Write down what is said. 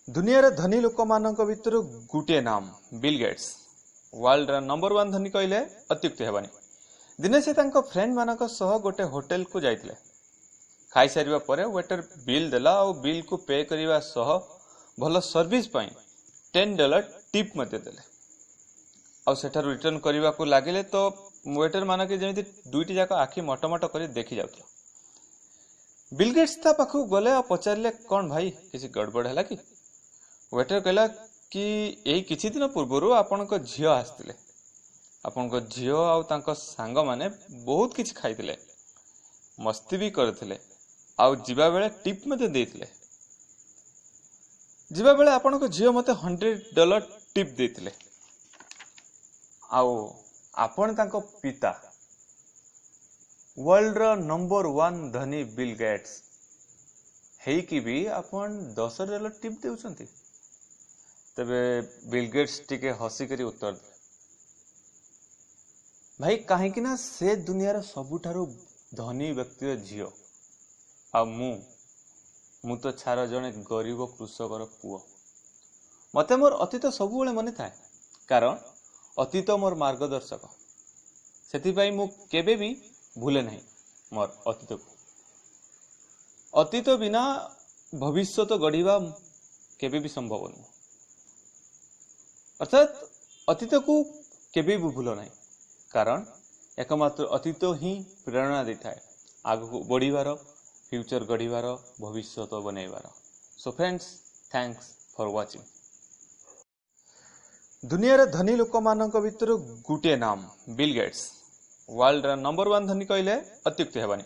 दुनिया रे धनी लोक मानक भितर गुटे नाम बिल गेट्स। वर्ल्ड रा नंबर 1 धनी कहले अत्युक्ति हेबानी। दिने से तांको फ्रेंड मानक सह गोटे होटल को जाइतिले। खाई सारिबा परे वेटर बिल देला और बिल को पे करिवा सह भलो सर्विस पई $10 टिप मते देले। और सेठा रिटर्न करिवा को लागिले तो वेटर मानक जेमिति दुईटी जाक आखि मटमट करी देखि जाउतला। बिल गेट्स ता पाखु गले और पचारले कोन भाई किसी गड़बड़ हैला कि? वेटर कहला कि यही किछि दिन पूर्व आपनक झियो आस्तिले। आपनक झियो आउ तांको सांग माने बहुत किछि खाइतिले, मस्ती भी करथिले आउ जिबा बेले टिप मते देथिले। जिबा बेले आपनक झियो मते $100 टिप देथिले। आउ आपण तांको पिता वर्ल्ड रो नंबर 1 धनी बिल गेट्स हेई कि भी आपण $10 टिप देउछंती। तबे बिल गेट्स टिके हसी करी उत्तर दे, भाई कहीं ना से दुनिया रो सबुठारु धनी व्यक्ति झियो आ मु तो छार जने गरीब कृषकर पुओ। मते मोर अतीत सबुबेले मने थाए, कारण अतीत मोर मार्गदर्शक। सेति पई मु केबे भी भूले नहीं मोर अतीत को। अतीत बिना भविष्य तो गढ़िबा केबे भी संभव नहीं। अर्थात अतीत को केबे भी भूल नहीं, कारण एकमात्र अतीत ही प्रेरणा देଥାଏ आगु बढ़िबार, फ्यूचर गढ़िबार, भविष्य तो बनैबार। So friends, thanks for watching. दुनिया रे धनी लोक मानक भितर गुटे नाम बिल गेट्स। वर्ल्ड रा नंबर 1 धनी कहले अत्युक्ति हेबानी।